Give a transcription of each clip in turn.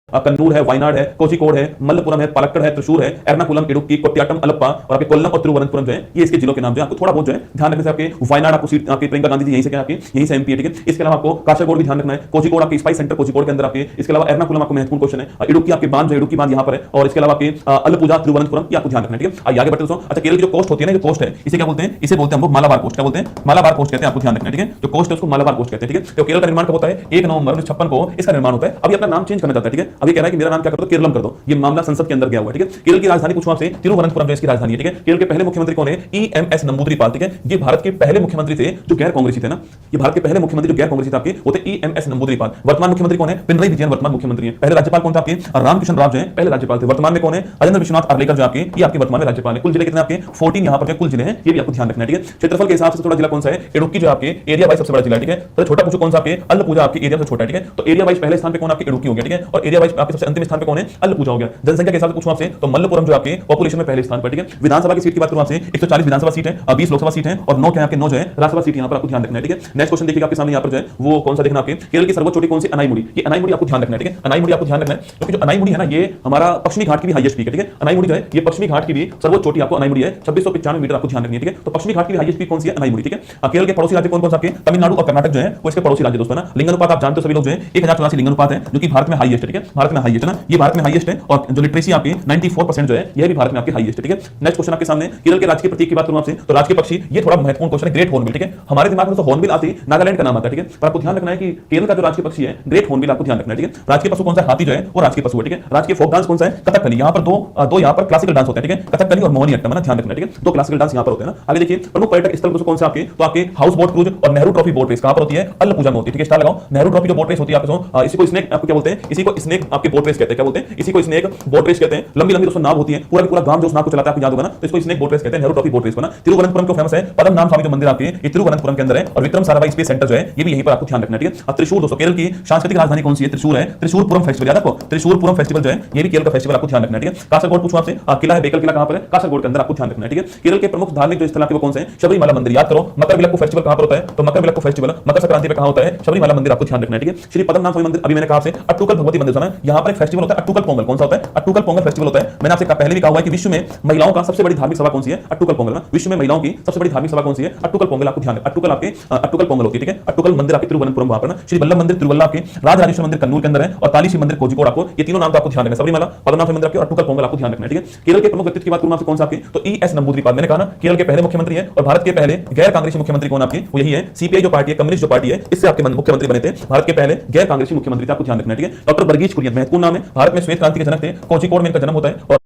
कन्नूर है, वायनाड है, कोझिकोड है, मल्लपुरम है, पलक्कड़ है, त्रिशूर है, एर्नाकुलम, इडुक्की, कोट्टियाट्टम, अलप्पा और आपके कोल्लम और तिरुवनंतपुरम जो है ये इसके जिलों के नाम जो है आपको थोड़ा बहुत जो है ध्यान रखने से आपके वायनाड आपको सीट आपकी प्रियंका गांधी जी यहीं से क्या आपकी यहीं से एमपी है, ठीक है। इसके अलावा आपको कासरगोड भी ध्यान रखना है, कोझिकोड आपकी स्पाइस सेंटर कोझिकोड के अंदर आपके, इसके अलावा एर्नाकुलम आपको महत्वपूर्ण क्वेश्चन है, इडुक्की आपके बांध जो इडुक्की बांध यहाँ पर है और इसके अलावा आपके अलपुजा तिरुवनंतपुरम ये आपको ध्यान रखना है, ठीक है। आइए आगे बढ़ते दोस्तों। अच्छा, केरल की जो कोस्ट होती है ना, जो कोस्ट है इसे क्या बोलते हैं, इसे बोलते हैं हम लोग मालाबार कोस्ट, क्या बोलते हैं, मालाबार कोस्ट कहते हैं, आपको ध्यान रखना है, ठीक है। जो कोस्ट है उसको मालाबार कोस्ट कहते हैं, ठीक है। तो केरल का निर्माण कब होता है, 1 नवंबर 1956 को इसका निर्माण होता है। अभी अपना नाम चेंज करना चाहता है, ठीक है। अभी कह रहा है कि मेरा नाम क्या कर दो, केरलम कर दो, ये मामला संसद के अंदर गया हुआ है, ठीक है। केरल की राजधानी पूछूं आपसे, तिरुवनंतपुरम जो इसकी राजधानी है, ठीक है। केरल के पहले मुख्यमंत्री कौन है, ईएमएस नंबूदिरीपाल, ठीक है। ये भारत के पहले मुख्यमंत्री थे जो गैर कांग्रेसी थे ना, ये भारत के पहले मुख्यमंत्री जो गैर कांग्रेसी थे आपके वो थे ईएमएस नंबूदिरीपाल। वर्तमान मुख्यमंत्री कौन है, पिनरई विजयन वर्तमान मुख्यमंत्री है। पहले राज्यपाल कौन था आपके, रामकिशन राव जो है पहले राज्यपाल थे। वर्तमान में कौन है, राजेंद्र विश्वनाथ अर्लेकर जो आपके ये आपके वर्तमान में राज्यपाल है। कुल जिले कितने आपके 14 यहां पर कुल जिले हैं, ये भी आपको ध्यान रखना है, ठीक है। क्षेत्रफल के हिसाब से थोड़ा जिला कौन सा है, इडुक्की जो आपके एरिया वाइज सबसे बड़ा जिला है, ठीक है। तो छोटा पूछो कौन सा आपके, अल्लपुजा आपके एरिया से छोटा है, ठीक है। तो एरिया वाइज पहले स्थान पे कौन आपके इडुक्की हो गया, ठीक है। और एरिया वाइज आपके सबसे अंतिम स्थान पे कौन है, अल्लपुजा हो गया। जनसंख्या के हिसाब से पूछूं आपसे तो मल्लपुरम जो आपके पॉपुलेशन में पहले स्थान पर, ठीक है। विधानसभा की सीट की बात करूं आपसे 140 विधानसभा सीट है, 20 लोकसभा सीट है और 9 क्या आपके 9 जो है राज्यसभा सीट यहां पर आपको ध्यान रखना है, ठीक है। नेक्स्ट क्वेश्चन देखिएगा आपके सामने यहां पर जो है वो कौन सा देखना आपके, केरल की सर्वोच्च चोटी कौन सी, अनाईमुड़ी। ये अनाईमुड़ी आपको ध्यान रखना है, ठीक है। अनाईमुड़ी आपको ध्यान रखना है क्योंकि जो अनाईमुड़ी है ना ये हमारा पश्चिमी घाट की भी हाईएस्ट पीक है, ठीक है। अनाईमुड़ी जो है ये पश्चिमी घाट की भी सर्वोच्च चोटी आपको अनाईमुड़ी है, 2695 मीटर आपको ध्यान रखनी है, ठीक है। तो पश्चिमी घाट की हाईएस्ट पीक कौन सी है, अनाईमुड़ी, ठीक है। केरल के पड़ोसी राज्य कौन कौन सा आपके, तमिलनाडु और कर्नाटक जो है वो इसके पड़ोसी राज्य दोस्तों ना। लिंगानुपात आप जानते हो सभी लोग जो है 1084 लिंगानुपात है जो कि भारत में हाईएस्ट है, ठीक है। भारत में हाईएस्ट है ना, ये भारत में हाईएस्ट है और जो लिटरेसी आपकी 94% जो है यह भी भारत में आपकी हाईएस्ट है, ठीक है। नेक्स्ट क्वेश्चन आपके सामने केरल के राजकीय प्रतीक की बात करूं आपसे तो राजकीय पक्षी ये थोड़ा महत्वपूर्ण क्वेश्चन है, ग्रेट हॉर्नबिल, ठीक है। हमारे दिमाग में तो हॉर्नबिल आती है, नागालैंड का नाम आता है, ठीक है। पर आपको ध्यान रखना है कि केरल का जो राजकीय पक्षी है ग्रेट हॉर्नबिल आपको ध्यान रखना है, ठीक है। राजकीय पशु कौन सा है, हाथी जो है वो राजकीय पशु है, ठीक है। राजकीय फोक डांस कौन सा है, कथकली। यहां पर दो यहां पर क्लासिकल डांस होते हैं, ठीक है। कथकली और मोहिनीअट्टम है ना, ध्यान रखना है, ठीक है। दो क्लासिकल डांस यहां पर होते हैं ना। आगे देखिए प्रमुख पर्यटक स्थल कौन से आपके, तो आपके हाउस बोट क्रूज और नेहरू ट्रॉफी बोट रेस कहां पर होती है, अल्लपुजा में होती है, ठीक है। स्टार लगाओ, नेहरू ट्रॉफी जो बोट रेस होती है आपके इसी को स्नेक आपको क्या बोलते हैं, इसी को स्नेक आपके बोट रेस कहते हैं, क्या बोलते हैं, इसी को स्नेक बोट रेस कहते हैं। लंबी लंबी दोस्तों नाव होती है, पूरा गांव जो उस नाव को चलाता है आपको याद होगा ना, तो इसको स्नेक बोट रेस कहते हैं, नेहरू ट्रॉफी बोट रेस बना। तिरुवनंतपुरम को फेमस है पद्मनाभ स्वामी जो मंदिर आपके ये तिरुवनंतपुरम के अंदर है और विक्रम साराभाई स्पेस सेंटर जो है ये भी यहीं पर आपको ध्यान रखना है, ठीक है। त्रिशूर दोस्तों केरल की सांस्कृतिक राजधानी कौन सी है, त्रिशूर है। त्रिशूरपुरम फेस्टिवल याद रखो, त्रिशूरपुरम फेस्टिवल जो है ये भी केरल का फेस्टिवल आपको ध्यान रखना है, ठीक है। कासरगोड पूछूं आपसे, किला है बेकल किला कहां पर है, कासरगोड के अंदर आपको ध्यान रखना है, ठीक है। केरल के प्रमुख धार्मिक जो स्थल आपके वो कौन से हैं, शबरीमला मंदिर याद करो। मकरविलक्कू फेस्टिवल कहां पर होता है, तो मकरविलक्कू फेस्टिवल मकर संक्रांति पे कहां होता है, शबरीमला मंदिर आपको ध्यान रखना है, ठीक है। श्री पद्मनाभ स्वामी मंदिर अभी मैंने कहा आपसे अट्टुकल भगवती मंदिर सुना है, यहां पर एक फेस्टिवल होता है अट्टुकल पोंगल, कौन सा होता है, अट्टुकल पोंगल फेस्टिवल होता है। मैंने आपसे पहले भी कहा हुआ है कि विश्व में महिलाओं का सबसे बड़ी धार्मिक सभा कौन सी है, अट्टुकल पोंगल ना। विश्व में महिलाओं की सबसे बड़ी धार्मिक सभा कौन सी है, अट्टुकल पोंगल आपको ध्यान, अट्टुकल आपके अट्टुकल पोंगल होती है, ठीक है। अट्टुकल मंदिर आपके तिरुवनंतपुरम वहां पर ना। श्री वल्लभ मंदिर तिरुवल्ला आपके, राजराजेश्वर मंदिर कन्नूर के अंदर है और काली शिव मंदिर कोझिकोड आपको, ये तीनों नाम तो आपको ध्यान रखना है। सबरीमाला पद्मनाभ मंदिर आपके और अट्टुकल पोंगल आपको ध्यान रखना है, ठीक है। केरल के प्रमुख व्यक्तित्व की बात करूं आपसे कौन सा आपके, तो ईएस नंबूदिरीपाल। मैंने कहा ना केरल के पहले मुख्यमंत्री है और भारत के पहले गैर कांग्रेसी मुख्यमंत्री कौन आपके, वो यही है सीपीआई जो पार्टी है, कम्युनिस्ट जो पार्टी है, इससे आपके मुख्यमंत्री बने थे। भारत के पहले गैर कांग्रेसी मुख्यमंत्री आपको ध्यान रखना है, ठीक है। डॉक्टर वर्गीज कुरियन महत्वपूर्ण नाम है, भारत में श्वेत क्रांति के जनक थे, कोझिकोड में इनका जन्म होता है। और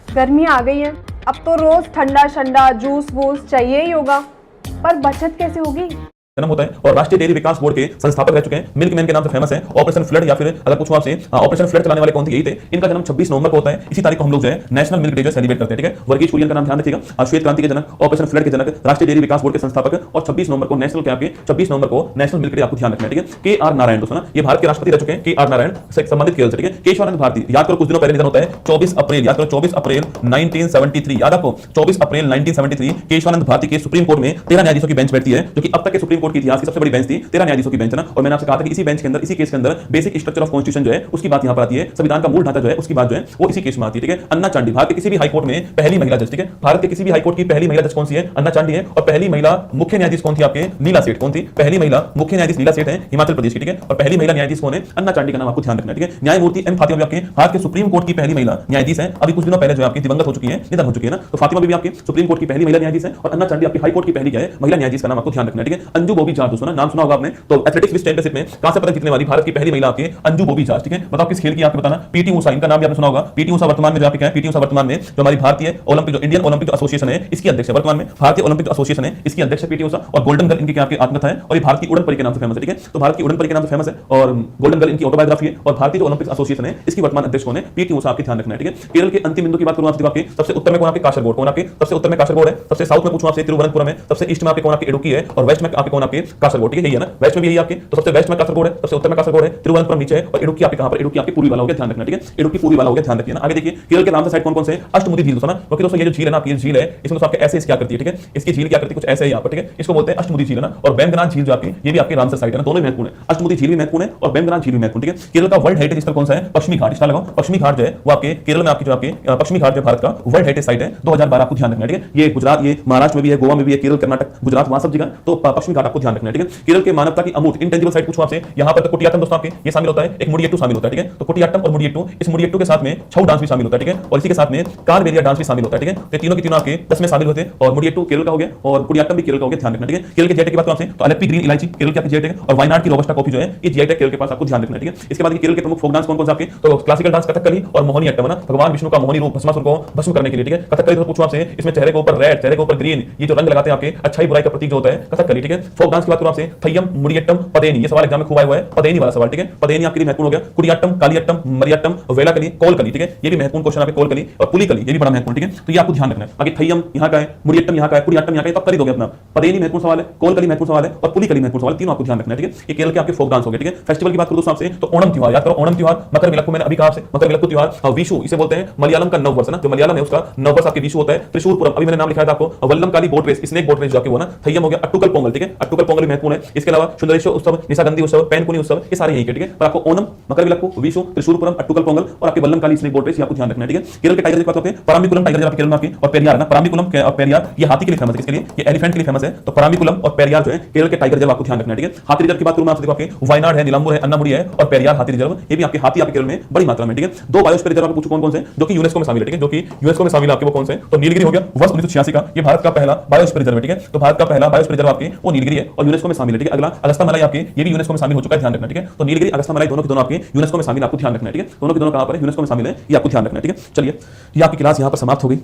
गर्मियां आ गई हैं, अब तो रोज ठंडा ठंडा जूस वूस चाहिए ही होगा, पर बचत कैसे होगी। जन्म होता है और राष्ट्रीय डेयरी विकास बोर्ड के संस्थापक रह चुके हैं, मिल्कमैन के नाम से फेमस है। ऑपरेशन फ्लड या फिर अगर पूछूं आपसे ऑपरेशन फ्लड चलाने वाले कौन थे, यही थे। इनका जन्म 26 नवंबर को होता है, इसी तारीख को हम लोग जो है नेशनल मिल्क डे जो सेलिब्रेट करते हैं, ठीक है। वर्गीज कुरियन का नाम ध्यान रखिएगा, श्वेत क्रांति के जनक, ऑपरेशन फ्लड के जनक, राष्ट्रीय डेयरी विकास बोर्ड के संस्थापक और 26 नवंबर को नेशनल क्या आपके 26 नवंबर को नेशनल मिल्क डे आपको ध्यान रखना है, ठीक है। के आर नारायण दोस्तों ना, ये भारत के राष्ट्रपति रह चुके हैं, के आर नारायण से संबंधित केरल से, ठीक है। केशवानंद भारती याद करो, कुछ दिनों पहले निधन होता है 24 अप्रैल, याद करो 24 अप्रैल 1973, याद रखो 24 अप्रैल 1973 केशवानंद भारती के सुप्रीम कोर्ट में 13 न्यायाधीशों की बेंच बैठती है, जो कि अब तक के सुप्रीम कोर्ट के इतिहास की सबसे बड़ी बेंच थी, 13 न्यायाधीशों की बेंच ना। और मैंने आपसे कहा था कि इसी बेंच के अंदर, इसी केस के अंदर बेसिक स्ट्रक्चर ऑफ कॉन्स्टिट्यूशन जो है उसकी बात यहां पर आती है, संविधान का मूल ढांचा जो है उसकी बात जो है वो इसी केस में आती है, ठीक है। अन्ना चांडी भारत के किसी भी हाई कोर्ट में पहली महिला जज, ठीक है। भारत के किसी भी हाई कोर्ट की पहली महिला जज कौन सी है, अन्ना चांडी है। और पहली महिला मुख्य न्यायाधीश कौन थी आपके, नीला सेठ, कौन थी पहली महिला मुख्य न्यायाधीश, नीला सेठ है हिमाचल प्रदेश की, ठीक है। और पहली महिला न्यायाधीश कौन है, अन्ना चांडी का नाम आपको ध्यान रखना है, ठीक है। न्यायमूर्ति एम फातिमा भी आपके भारत के सुप्रीम कोर्ट की पहली महिला न्यायाधीश है, अभी कुछ दिनों पहले जो आपकी दिवंगत हो चुकी है, निधन हो चुकी है ना। तो फातिमा भी आपके सुप्रीम कोर्ट की पहली महिला न्यायाधीश है और अन्ना चांडी आपकी हाई कोर्ट की पहली क्या है, महिला न्यायाधीश का नाम आपको ध्यान रखना है, ठीक है। अंजू बॉबी जॉर्ज दोस्तों ना, नाम सुना होगा आपने। तो एथलेटिक्स विश्व चैंपियनशिप में कांस्य पदक जीतने वाली भारत की पहली महिला आपके अंजू बॉबी जॉर्ज, ठीक है। बताओ किस खेल की आपको बताना, पीटी ऊषा, इनका नाम भी आपने सुना होगा। पीटी ऊषा वर्तमान में जो आपके क्या है, पीटी ऊषा वर्तमान में जो हमारी भारतीय ओलंपिक जो इंडियन ओलंपिक एसोसिएशन है इसकी अध्यक्ष है, वर्तमान में भारतीय ओलंपिक एसोसिएशन है इसकी अध्यक्ष पीटी ऊषा। और गोल्डन गर्ल इनकी क्या आपकी आत्मकथा है और ये भारत की उड़न परी के नाम से फेमस है, ठीक है। तो भारत की उड़न परी के नाम से फेमस है और गोल्डन गर्ल इनकी ऑटोबायोग्राफी है। और भारतीय जो ओलंपिक एसोसिएशन है इसकी वर्तमान अध्यक्ष कौन है, पीटी ऊषा, आपके ध्यान रखना है, ठीक है। केरल के अंतिम बिंदु की बात करूं आपके सबसे उत्तर में कौन आपके, कासरगोड, कौन आपके सबसे उत्तर में कासरगोड है, सबसे साउथ में पूछूं आपसे तिरुवनंतपुरम है, सबसे ईस्ट में आपके कौन आपके इडुक्की है और वेस्ट में आपके कौन आपके कासरगोड, ठीक है, यही है ना, वेस्ट में भी यही आपके, तो सबसे वेस्ट में कासरगोड है, सबसे उत्तर में कासरगोड है, तिरुवनंतपुरम नीचे है और इडुक्की आपके कहां पर, इडुक्की आपके पूर्वी वाला हो गया, ध्यान रखना, ठीक है, इडुक्की पूर्वी वाला हो गया, ध्यान रखिए ना। आगे देखिए केरल के रामसर साइड कौन कौन से अष्टमुदी झील, दोस्तों ना, क्योंकि दोस्तों ये जो झील है ना आपकी, ये झील है, इसमें दोस्तों आपके ऐसे क्या करती है, ठीक है, इसकी झील क्या करती है, कुछ ऐसे है यहाँ पर, ठीक है, इसको बोलते हैं अष्टमुदी झील है ना। और बेमगनान झील जो आपकी, ये भी आपके रामसर साइड है ना, दोनों महत्वपूर्ण है, अष्टमुदी झील भी महत्वपूर्ण है और बेमगनान झील भी महत्वपूर्ण, ठीक है। केरल का वर्ल्ड हेरिटेज स्थल कौन सा है, पश्चिमी घाट, इसका लगाओ, पश्चिमी घाट जो है वो आपके केरल में आपकी जो आपके पश्चिमी घाट जो भारत का वर्ल्ड हेरिटेज साइट है 2012, आपको ध्यान रखना है, ठीक है। ये गुजरात, ये महाराष्ट्र में भी है, गोवा में भी है, केरल, कर्नाटक, गुजरात, वहां सब जगह तो पश्चिमी घाट आपको ध्यान रखना है, ठीक है। केरल के मानवता की अमूर्त इंटेंजिबल साइट पूछूं आपसे, यहां पर कुटियाट्टम दोस्तों आपके ये शामिल होता है, एक मुडियट्टू शामिल होता है, ठीक है। तो कुटियाट्टम और मुडियट्टू, इस मुडियट्टू के साथ में छऊ डांस भी शामिल होता है, ठीक है, और इसी के साथ में कालबेलिया डांस भी शामिल होता है, ठीक है। तो तीनों के तीनों आपके 10 में शामिल होते हैं और मुडियट्टू केरल का हो गया और कुटियाट्टम भी केरल का हो गया, ध्यान रखना, ठीक है। केरल के जीआई टैग की बात आपसे तो अलेप्पी ग्रीन इलायची केरल की आपकी जीआई टैग है और वायनाड की रोबस्टा कॉफी जो है ये जीआई टैग केरल के पास, आपको ध्यान रखना है, ठीक है। इसके बाद केरल के प्रमुख फोक डांस कौन कौन से आपके, तो क्लासिकल डांस कथकली और मोहिनी अट्टम, भगवान विष्णु का मोहिनी रूप भस्मासुर को भस्म करने के लिए, ठीक है। कथकली तो पूछूं आपसे, इसमें चेहरे के ऊपर रेड, चेहरे के ऊपर ग्रीन, ये जो रंग लगाते हैं आपके अच्छाई बुराई का प्रतीक जो होता है कथकली, ठीक है। फोक डांस की बात करूं आपसे, थय्यम, मुडियट्टम, पदेनी, ये सवाल एग्जाम में खूब आया हुआ है, पदेनी वाला सवाल, ठीक है। पदेनी आपके लिए महत्वपूर्ण हो गया, कुडियाट्टम, कालियट्टम, मरियट्टम, वेलाकली, कोलकली, ठीक है, ये भी महत्वपूर्ण क्वेश्चन आपके, कोलकली और पुलिकली ये भी बड़ा महत्वपूर्ण, ठीक है। तो ये आपको ध्यान रखना है। बाकी थय्यम यहाँ का है, मुडियट्टम यहाँ का है, कुडियाट्टम यहाँ का है, तो कर ही दोगे अपना। पदेनी महत्वपूर्ण सवाल है, कोलकली महत्वपूर्ण सवाल है और पुलिकली महत्वपूर्ण सवाल, तीनों आपको ध्यान रखना है, ठीक है। ये केरल के आपके फोक डांस हो गए, ठीक है। फेस्टिवल की बात करूं दोस्तों आपसे तो ओणम त्योहार याद करो, ओणम त्योहार, मकर विलक्कू, मैंने अभी कहा आपसे मकर विलक्कू त्योहार, विशु इसे बोलते हैं मलयालम का नववर्ष है ना, जो मलयालम है उसका नववर्ष आपके विशु होता है। त्रिशूरपुरम अभी मैंने नाम लिखा था आपको, Vallamkali boat race, snake boat race जो आपके वो ना, थय्यम हो गया, अट्टुकल पोंगल, ठीक है, अट्टुकल पोंगल भी महत्वपूर्ण है। इसके अलावा सुंदरेश्वर उत्सव, निशागंधी उत्सव, पैनकुनी उत्सव, ये सारे यही के, ठीक है। पर आपको ओणम, मकर विलक्कू, विशु, त्रिशूरपुरम, अट्टुकल पोंगल और आपके वल्लमकाली स्नेक बोट रेस, ये आपको ध्यान रखना है, ठीक है। केरल के टाइगर की बात करते हैं, पराम्बिकुलम टाइगर आपके केरल में आपकी और पेरियार ना, पराम्बिकुलम और पेरियार ये हाथी के लिए फेमस है, किसके लिए, ये एलिफेंट के लिए फेमस है। तो पराम्बिकुलम और पेरियार जो है केरल के टाइगर रिजर्व, आपको ध्यान रखना है, ठीक है। हाथी रिजर्व की बात करूं मैं आपसे, देखो आपके वायनाड है, नीलांबूर है, अन्नामुड़ी है और पेरियार हाथी रिजर्व, ये भी आपके हाथी आपके केरल में बड़ी मात्रा में, ठीक है। दो बायोस्फीयर रिजर्व आपको पूछो कौन कौन से, जो कि यूनेस्को में शामिल है, ठीक है, जो कि यूनेस्को में शामिल है आपके वो कौन से, तो नीलगिरी हो गया, वर्ष 1986 का, ये भारत का पहला बायोस्फीयर रिजर्व है, ठीक है। तो भारत का पहला बायोस्फीयर रिजर्व आपके वो नीलगिरी है और यूनेस्को में शामिल है, ठीक है। अगला अगस्ता मलाई आपके, ये भी यूनेस्को में शामिल हो चुका है, ध्यान रखना, ठीक है। तो नीलगिरी, अगस्ता मलाई दोनों के दोनों आपके यूनेस्को में शामिल, आपको ध्यान रखना है, ठीक है। दोनों के दोनों कहां पर है, यूनेस्को में शामिल है, ये आपको ध्यान रखना है, ठीक है। चलिए ये आपकी क्लास यहां पर समाप्त हो गई।